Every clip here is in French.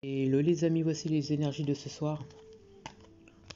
Hello les amis, voici les énergies de ce soir.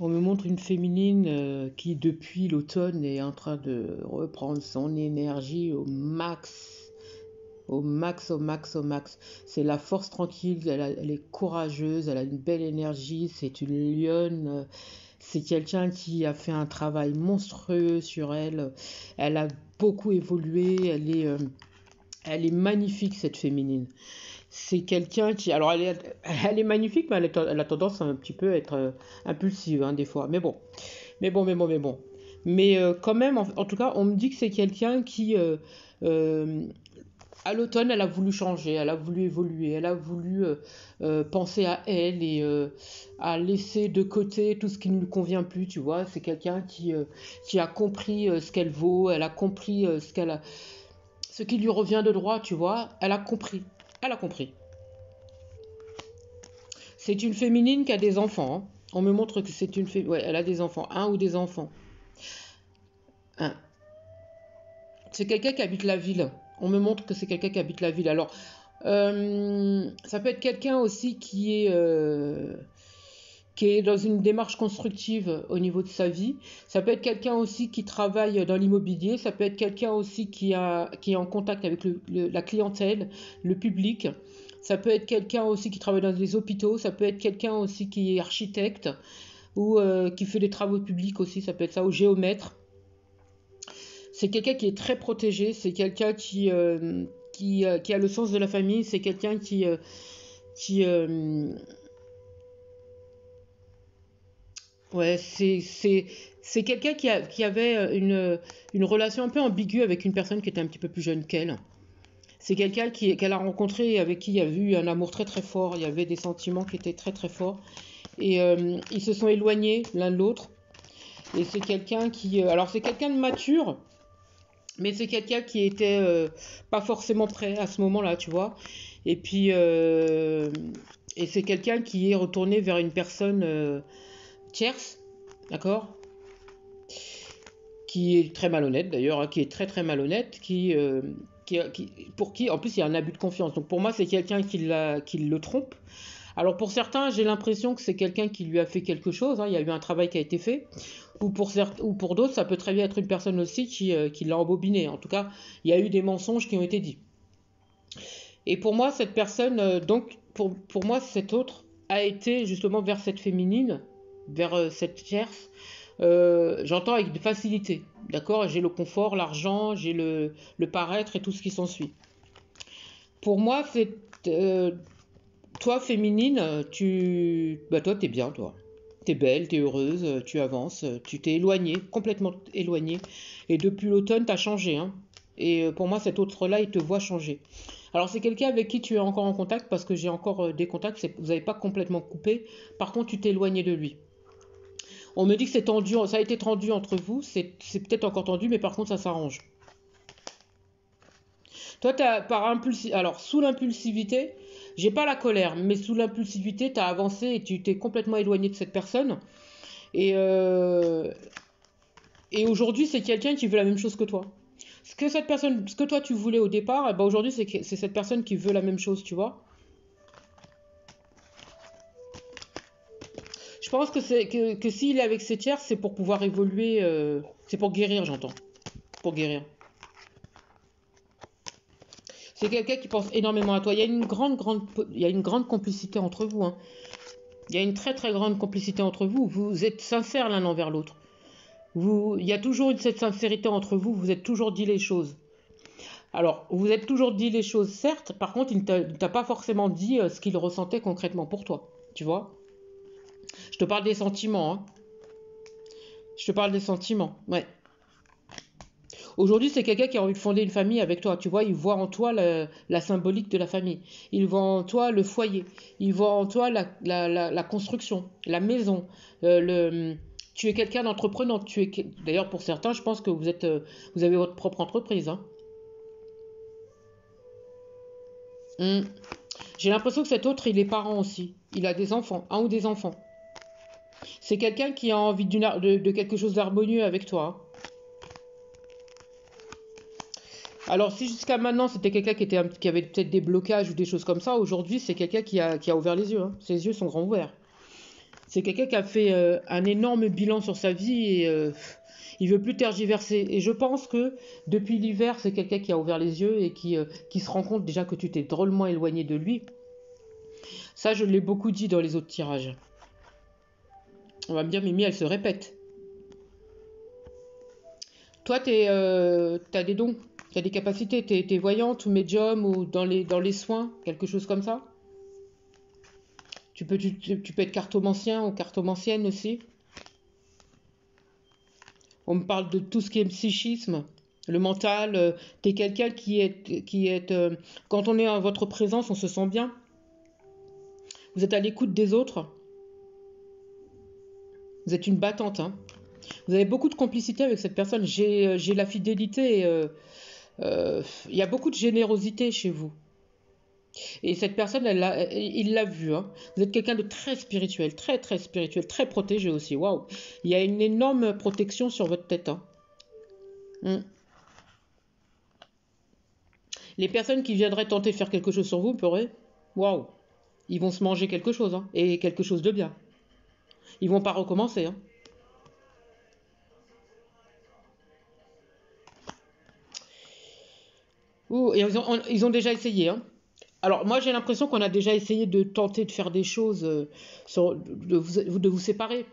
On me montre une féminine qui depuis l'automne est en train de reprendre son énergie au max. Au max, au max, au max. C'est la force tranquille, elle est courageuse, elle a une belle énergie, c'est une lionne. C'est quelqu'un qui a fait un travail monstrueux sur elle. Elle a beaucoup évolué, elle est magnifique cette féminine. C'est quelqu'un qui... Alors, elle est magnifique, mais elle a tendance à un petit peu être impulsive, hein, des fois. Mais bon, mais bon, mais bon, mais bon. Mais quand même, en tout cas, on me dit que c'est quelqu'un qui, euh, à l'automne, elle a voulu changer, elle a voulu évoluer, elle a voulu penser à elle et à laisser de côté tout ce qui ne lui convient plus, tu vois. C'est quelqu'un qui a compris ce qu'elle vaut, elle a compris ce qui lui revient de droit, tu vois. Elle a compris. Elle a compris. C'est une féminine qui a des enfants, hein. On me montre que c'est une féminine. Ouais, elle a des enfants. Un ou des enfants. Un. C'est quelqu'un qui habite la ville. On me montre que c'est quelqu'un qui habite la ville. Alors, ça peut être quelqu'un aussi qui est dans une démarche constructive au niveau de sa vie. Ça peut être quelqu'un aussi qui travaille dans l'immobilier. Ça peut être quelqu'un aussi qui est en contact avec la clientèle, le public. Ça peut être quelqu'un aussi qui travaille dans les hôpitaux. Ça peut être quelqu'un aussi qui est architecte ou qui fait des travaux publics aussi. Ça peut être ça, ou géomètre. C'est quelqu'un qui est très protégé. C'est quelqu'un qui a le sens de la famille. C'est quelqu'un qui ouais, c'est quelqu'un qui avait une relation un peu ambiguë avec une personne qui était un petit peu plus jeune qu'elle. C'est quelqu'un qu'elle a rencontré et avec qui il y a eu un amour très très fort. Il y avait des sentiments qui étaient très très forts. Et ils se sont éloignés l'un de l'autre. Et c'est quelqu'un qui... alors c'est quelqu'un de mature, mais c'est quelqu'un qui était pas forcément prêt à ce moment-là, tu vois. Et puis... et c'est quelqu'un qui est retourné vers une personne tierce, d'accord, qui est très malhonnête d'ailleurs, hein, qui est très très malhonnête, pour qui en plus il y a un abus de confiance. Donc pour moi c'est quelqu'un qui le trompe. Alors pour certains j'ai l'impression que c'est quelqu'un qui lui a fait quelque chose, hein, il y a eu un travail qui a été fait, ou pour d'autres ça peut très bien être une personne aussi qui l'a embobiné. En tout cas il y a eu des mensonges qui ont été dits. Et pour moi cette personne, donc pour moi cet autre a été justement vers cette féminine, vers cette tierce. J'entends avec facilité, d'accord. J'ai le confort, l'argent, j'ai le paraître et tout ce qui s'ensuit. Pour moi, toi féminine, toi t'es bien, toi. T'es belle, t'es heureuse, tu avances, tu t'es éloignée, complètement éloignée. Et depuis l'automne, t'as changé, hein. Et pour moi, cet autre-là, il te voit changer. Alors c'est quelqu'un avec qui tu es encore en contact parce que j'ai encore des contacts. Vous n'avez pas complètement coupé. Par contre, tu t'es éloigné de lui. On me dit que c'est tendu, ça a été tendu entre vous, c'est peut-être encore tendu, mais par contre ça s'arrange. Toi, alors sous l'impulsivité, j'ai pas la colère, mais sous l'impulsivité, tu as avancé et tu t'es complètement éloigné de cette personne. Et, euh, et aujourd'hui, c'est quelqu'un qui veut la même chose que toi. Ce que toi tu voulais au départ, eh ben aujourd'hui c'est cette personne qui veut la même chose, tu vois. Je pense que s'il est avec ses tiers, c'est pour pouvoir évoluer, c'est pour guérir, j'entends. Pour guérir. C'est quelqu'un qui pense énormément à toi. Il y a une grande complicité entre vous, hein. Il y a une très très grande complicité entre vous. Vous êtes sincères l'un envers l'autre. Il y a toujours cette sincérité entre vous. Vous êtes toujours dit les choses. Alors, vous êtes toujours dit les choses, certes. Par contre, il ne t'a pas forcément dit ce qu'il ressentait concrètement pour toi. Tu vois. Je te parle des sentiments, hein. Je te parle des sentiments. Ouais. Aujourd'hui, c'est quelqu'un qui a envie de fonder une famille avec toi. Tu vois, il voit en toi la symbolique de la famille. Il voit en toi le foyer. Il voit en toi la construction, la maison. Tu es quelqu'un d'entreprenant. D'ailleurs, pour certains, je pense que vous avez votre propre entreprise, hein. Hmm. J'ai l'impression que cet autre, il est parent aussi. Il a des enfants, un ou des enfants. C'est quelqu'un qui a envie de quelque chose d'harmonieux avec toi, hein. Alors, si jusqu'à maintenant c'était quelqu'un qui avait peut-être des blocages ou des choses comme ça, aujourd'hui c'est quelqu'un qui a ouvert les yeux, hein. Ses yeux sont grands ouverts. C'est quelqu'un qui a fait un énorme bilan sur sa vie et il veut plus tergiverser. Et je pense que depuis l'hiver, c'est quelqu'un qui a ouvert les yeux et qui se rend compte déjà que tu t'es drôlement éloigné de lui. Ça, je l'ai beaucoup dit dans les autres tirages. On va me dire, Mimi, elle se répète. Toi, t'as des dons, t'as des capacités, t'es voyante ou médium ou dans les soins, quelque chose comme ça. Tu peux être cartomancien ou cartomancienne aussi. On me parle de tout ce qui est psychisme, le mental. T'es quelqu'un quand on est en votre présence, on se sent bien. Vous êtes à l'écoute des autres. Vous êtes une battante, hein. Vous avez beaucoup de complicité avec cette personne. J'ai la fidélité. Il y a beaucoup de générosité chez vous. Et cette personne, il l'a vu, hein. Vous êtes quelqu'un de très spirituel, très très spirituel, très protégé aussi. Waouh! Il y a une énorme protection sur votre tête, hein. Mm. Les personnes qui viendraient tenter de faire quelque chose sur vous, waouh! Ils vont se manger quelque chose, hein, et quelque chose de bien. Ils vont pas recommencer, hein. Ouh, et ils ont déjà essayé, hein. Alors moi j'ai l'impression qu'on a déjà essayé de tenter de faire des choses, de vous séparer,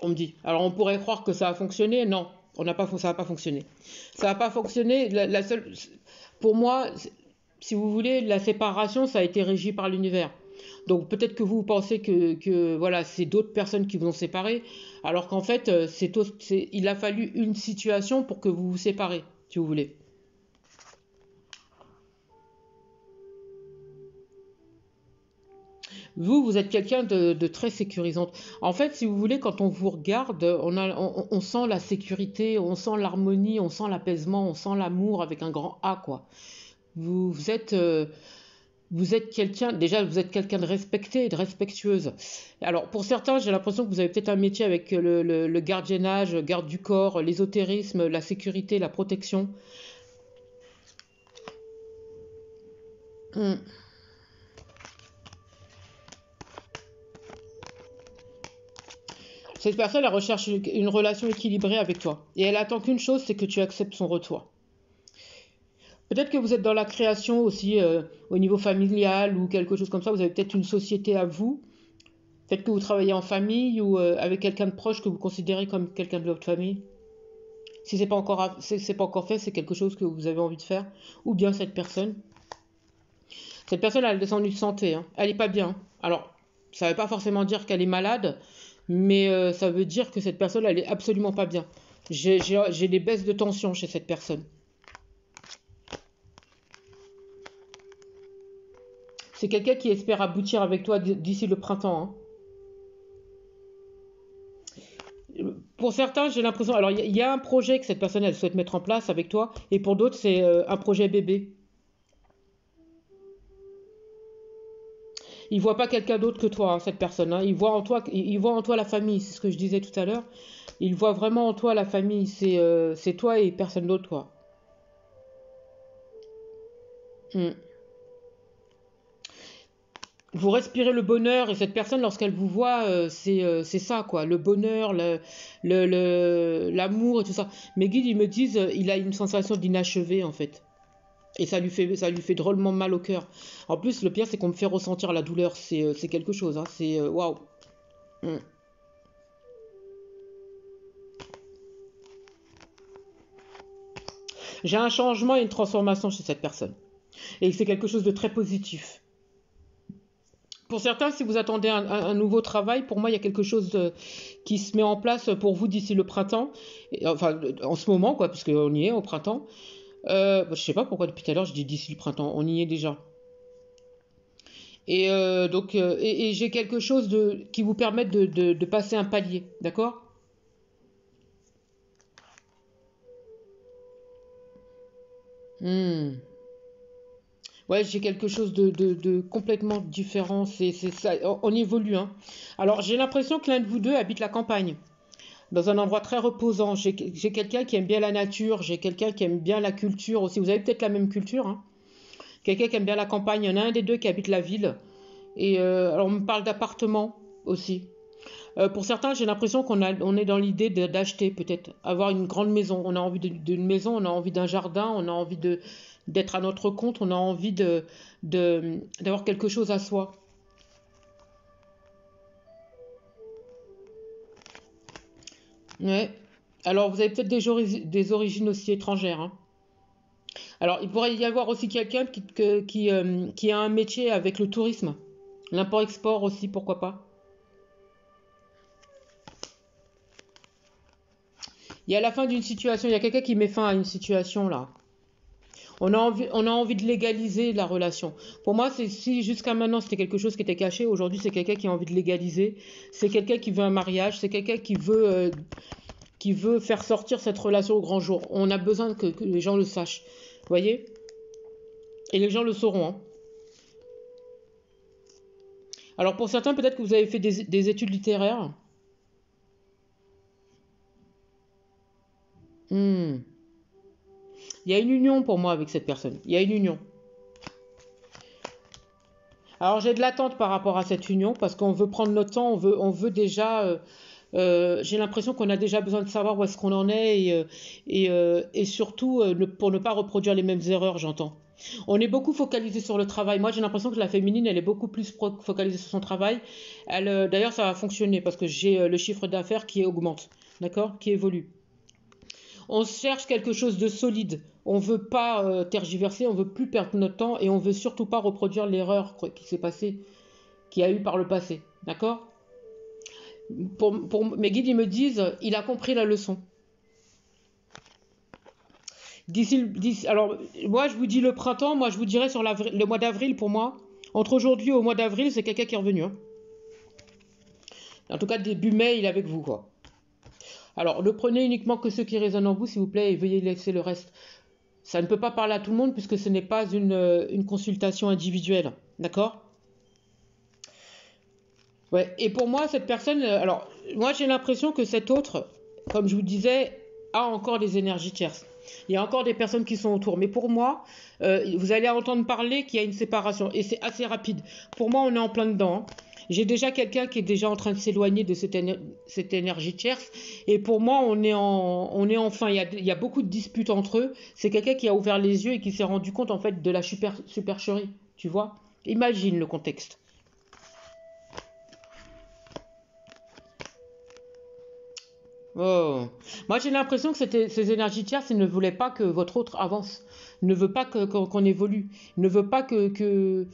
on me dit. Alors on pourrait croire que ça a fonctionné, non, ça n'a pas fonctionné. Ça n'a pas fonctionné, pour moi, si vous voulez, la séparation ça a été régi par l'univers. Donc peut-être que vous pensez voilà, c'est d'autres personnes qui vous ont séparés, alors qu'en fait il a fallu une situation pour que vous vous séparez, si vous voulez. Vous êtes quelqu'un de très sécurisante. En fait, si vous voulez, quand on vous regarde, on sent la sécurité, on sent l'harmonie, on sent l'apaisement, on sent l'amour avec un grand A, quoi. Vous êtes, vous êtes quelqu'un, déjà, vous êtes quelqu'un de respecté, de respectueuse. Alors, pour certains, j'ai l'impression que vous avez peut-être un métier avec le gardiennage, garde du corps, l'ésotérisme, la sécurité, la protection. Hmm. Cette personne, elle recherche une relation équilibrée avec toi. Et elle attend qu'une chose, c'est que tu acceptes son retour. Peut-être que vous êtes dans la création aussi au niveau familial ou quelque chose comme ça. Vous avez peut-être une société à vous. Peut-être que vous travaillez en famille ou avec quelqu'un de proche que vous considérez comme quelqu'un de votre famille. Si c'est pas encore fait, c'est quelque chose que vous avez envie de faire. Ou bien cette personne. Cette personne, elle a des ennuis de santé, hein. Elle n'est pas bien. Alors, ça ne veut pas forcément dire qu'elle est malade, mais ça veut dire que cette personne, elle est absolument pas bien. J'ai des baisses de tension chez cette personne. C'est quelqu'un qui espère aboutir avec toi d'ici le printemps, hein. Pour certains, j'ai l'impression. Alors, il y a un projet que cette personne, elle souhaite mettre en place avec toi, et pour d'autres, c'est un projet bébé. Il voit pas quelqu'un d'autre que toi, hein, cette personne, hein. Il voit en toi la famille. C'est ce que je disais tout à l'heure. Il voit vraiment en toi la famille. C'est toi et personne d'autre, quoi. Hmm. Vous respirez le bonheur et cette personne, lorsqu'elle vous voit, c'est ça, quoi. Le bonheur, l'amour et tout ça. Mes guides, ils me disent, il a une sensation d'inachevé, en fait. Et ça lui fait drôlement mal au cœur. En plus, le pire, c'est qu'on me fait ressentir la douleur. C'est quelque chose, hein. C'est waouh. Mm. J'ai un changement et une transformation chez cette personne. Et c'est quelque chose de très positif. Pour certains, si vous attendez un nouveau travail, pour moi, il y a quelque chose qui se met en place pour vous d'ici le printemps. Enfin, en ce moment, quoi, puisqu'on y est au printemps. Je sais pas pourquoi depuis tout à l'heure je dis d'ici le printemps, on y est déjà. Et j'ai quelque chose qui vous permette de passer un palier, d'accord? Hmm. Ouais, j'ai quelque chose de complètement différent. C'est ça, on évolue, hein. Alors j'ai l'impression que l'un de vous deux habite la campagne. dans un endroit très reposant. J'ai quelqu'un qui aime bien la nature, j'ai quelqu'un qui aime bien la culture aussi. Vous avez peut-être la même culture, hein. Quelqu'un qui aime bien la campagne. Il y en a un des deux qui habite la ville. Et alors, on me parle d'appartement aussi. Pour certains, j'ai l'impression on est dans l'idée d'acheter, peut-être, avoir une grande maison. On a envie d'une maison, on a envie d'un jardin, on a envie d'être à notre compte, on a envie d'avoir quelque chose à soi. Ouais. Alors, vous avez peut-être des origines aussi étrangères, hein. Alors, il pourrait y avoir aussi quelqu'un qui a un métier avec le tourisme. L'import-export aussi, pourquoi pas. Il y a la fin d'une situation, il y a quelqu'un qui met fin à une situation là. On a envie de légaliser la relation. Pour moi, si jusqu'à maintenant c'était quelque chose qui était caché, aujourd'hui c'est quelqu'un qui a envie de légaliser. C'est quelqu'un qui veut un mariage, c'est quelqu'un qui veut faire sortir cette relation au grand jour. On a besoin que les gens le sachent. Vous voyez? Et les gens le sauront, hein. Alors pour certains, peut-être que vous avez fait des études littéraires. Hmm. Il y a une union pour moi avec cette personne. Il y a une union. Alors j'ai de l'attente par rapport à cette union parce qu'on veut prendre notre temps, on veut déjà. J'ai l'impression qu'on a déjà besoin de savoir où est-ce qu'on en est et surtout pour ne pas reproduire les mêmes erreurs, j'entends. On est beaucoup focalisé sur le travail. Moi, j'ai l'impression que la féminine, elle est beaucoup plus focalisée sur son travail. D'ailleurs, ça va fonctionner parce que j'ai le chiffre d'affaires qui augmente, d'accord, qui évolue. On cherche quelque chose de solide. On ne veut pas tergiverser, on ne veut plus perdre notre temps et on ne veut surtout pas reproduire l'erreur qui s'est passée, qui a eu par le passé. D'accord? Mes guides, ils me disent, il a compris la leçon. Alors, moi, je vous dis le printemps, moi, je vous dirais sur le mois d'avril, pour moi. Entre aujourd'hui et au mois d'avril, c'est quelqu'un qui est revenu, hein. En tout cas, début mai, il est avec vous, quoi. Alors, ne prenez uniquement que ceux qui résonnent en vous, s'il vous plaît, et veuillez laisser le reste. Ça ne peut pas parler à tout le monde puisque ce n'est pas une consultation individuelle. D'accord? Ouais. Et pour moi, cette personne, alors, moi j'ai l'impression que cet autre, comme je vous disais, a encore des énergies tierces. Il y a encore des personnes qui sont autour. Mais pour moi, vous allez entendre parler qu'il y a une séparation. Et c'est assez rapide. Pour moi, on est en plein dedans, hein. J'ai déjà quelqu'un qui est déjà en train de s'éloigner de cette énergie tierce. Et pour moi, on est enfin. Il y a beaucoup de disputes entre eux. C'est quelqu'un qui a ouvert les yeux et qui s'est rendu compte en fait de la supercherie. Tu vois? Imagine le contexte. Oh. Moi, j'ai l'impression que ces énergies tierces, elles ne voulaient pas que votre autre avance. Ne veut pas qu'on évolue. Ne veut pas que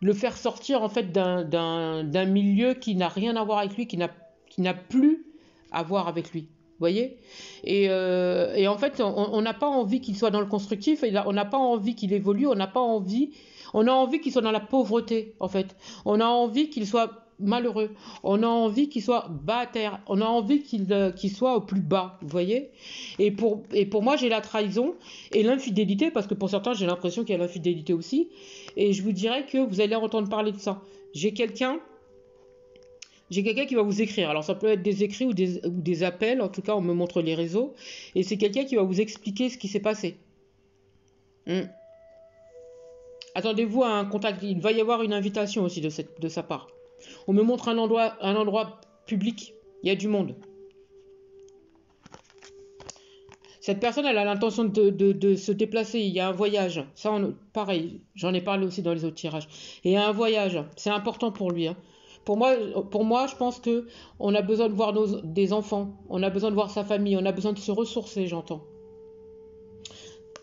le faire sortir en fait d'un milieu qui n'a rien à voir avec lui, qui n'a plus à voir avec lui. Vous voyez? Et en fait, on n'a pas envie qu'il soit dans le constructif, on n'a pas envie qu'il évolue, on a envie qu'il soit dans la pauvreté, en fait. On a envie qu'il soit malheureux. On a envie qu'il soit bas à terre. On a envie qu'il soit au plus bas, vous voyez? Et pour moi, j'ai la trahison et l'infidélité, parce que pour certains, j'ai l'impression qu'il y a l'infidélité aussi. Et je vous dirais que vous allez entendre parler de ça. J'ai quelqu'un qui va vous écrire. Alors ça peut être des écrits ou des appels, en tout cas on me montre les réseaux. Et c'est quelqu'un qui va vous expliquer ce qui s'est passé. Hmm. Attendez-vous à un contact. Il va y avoir une invitation aussi de sa part. On me montre un endroit public. Il y a du monde. Cette personne, elle a l'intention de se déplacer. Il y a un voyage. Ça, pareil, j'en ai parlé aussi dans les autres tirages. Et il y a un voyage. C'est important pour lui, hein. Pour moi, je pense que on a besoin de voir des enfants. On a besoin de voir sa famille. On a besoin de se ressourcer, j'entends.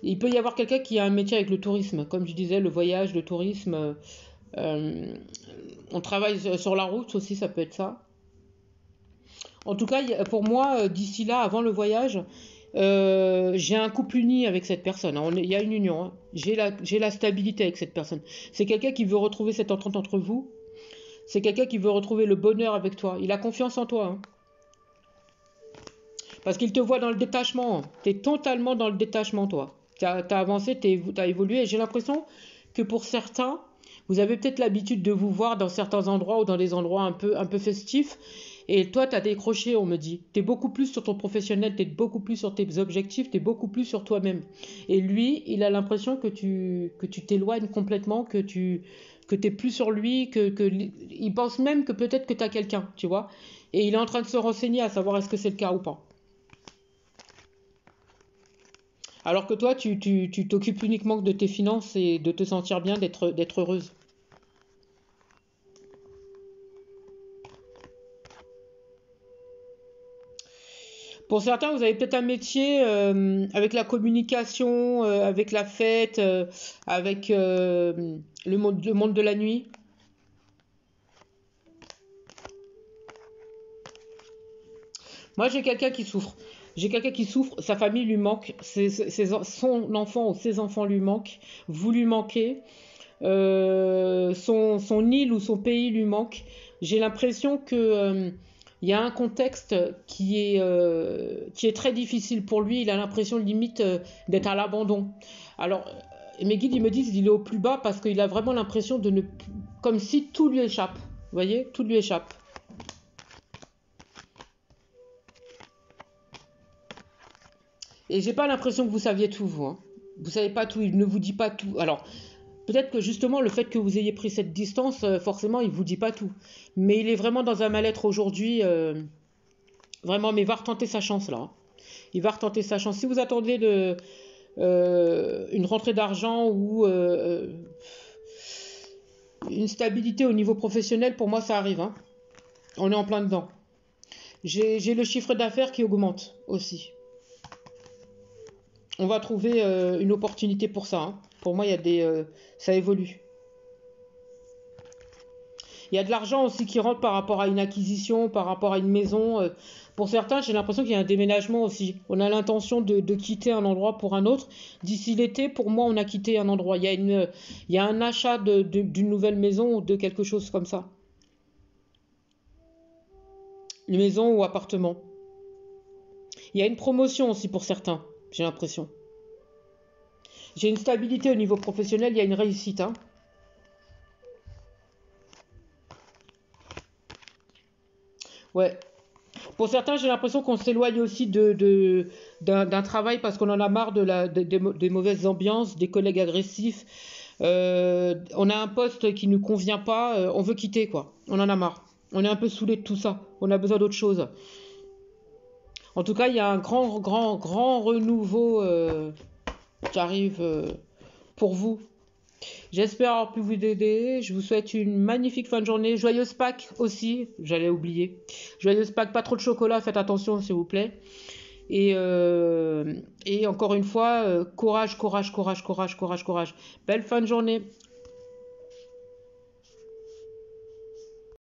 Il peut y avoir quelqu'un qui a un métier avec le tourisme. Comme je disais, le voyage, le tourisme. euh, on travaille sur la route aussi, ça peut être ça. En tout cas, pour moi, d'ici là, avant le voyage, j'ai un couple uni avec cette personne, hein. Il y a une union, hein. J'ai la stabilité avec cette personne. C'est quelqu'un qui veut retrouver cette entente entre vous. C'est quelqu'un qui veut retrouver le bonheur avec toi. Il a confiance en toi, hein. Parce qu'il te voit dans le détachement. Tu es totalement dans le détachement, toi. Tu as avancé, tu as évolué. Et j'ai l'impression que pour certains, vous avez peut-être l'habitude de vous voir dans certains endroits ou dans des endroits un peu festifs. Et toi, tu as décroché, on me dit. Tu es beaucoup plus sur ton professionnel, tu es beaucoup plus sur tes objectifs, tu es beaucoup plus sur toi-même. Et lui, il a l'impression que tu t'éloignes complètement, que t'es plus sur lui, il pense même que peut-être que tu as quelqu'un, tu vois. Et il est en train de se renseigner à savoir est-ce que c'est le cas ou pas. Alors que toi, tu t'occupes uniquement de tes finances et de te sentir bien, d'être heureuse. Pour certains, vous avez peut-être un métier avec la communication, avec la fête, avec le monde de la nuit. Moi, j'ai quelqu'un qui souffre. J'ai quelqu'un qui souffre, sa famille lui manque, son enfant ou ses enfants lui manquent, vous lui manquez, son île ou son pays lui manque. J'ai l'impression que il y a un contexte qui est très difficile pour lui. Il a l'impression limite d'être à l'abandon. Alors, mes guides ils me disent qu'il est au plus bas parce qu'il a vraiment l'impression de ne, comme si tout lui échappe. Vous voyez, tout lui échappe. Et j'ai pas l'impression que vous saviez tout, vous. Hein. Vous savez pas tout, il ne vous dit pas tout. Alors, peut-être que justement, le fait que vous ayez pris cette distance, forcément, il vous dit pas tout. Mais il est vraiment dans un mal-être aujourd'hui. Vraiment, mais il va retenter sa chance, là. Il va retenter sa chance. Si vous attendez une rentrée d'argent ou une stabilité au niveau professionnel, pour moi, ça arrive. Hein. On est en plein dedans. J'ai le chiffre d'affaires qui augmente aussi. On va trouver une opportunité pour ça. Hein. Pour moi, ça évolue. Il y a de l'argent aussi qui rentre par rapport à une acquisition, par rapport à une maison. Pour certains, j'ai l'impression qu'il y a un déménagement aussi. On a l'intention de quitter un endroit pour un autre. D'ici l'été, pour moi, on a quitté un endroit. Il y a un achat d'une nouvelle maison ou de quelque chose comme ça. Une maison ou appartement. Il y a une promotion aussi pour certains, j'ai l'impression. J'ai une stabilité au niveau professionnel, il y a une réussite. Hein. Ouais. Pour certains, j'ai l'impression qu'on s'éloigne aussi d'un travail parce qu'on en a marre des mauvaises ambiances, des collègues agressifs. On a un poste qui ne nous convient pas, on veut quitter quoi. On en a marre. On est un peu saoulé de tout ça. On a besoin d'autre chose. En tout cas, il y a un grand renouveau qui arrive pour vous. J'espère avoir pu vous aider. Je vous souhaite une magnifique fin de journée. Joyeuse Pâques aussi. J'allais oublier. Joyeuse Pâques, pas trop de chocolat. Faites attention s'il vous plaît. Et encore une fois, courage, courage, courage, courage, courage, courage. Belle fin de journée.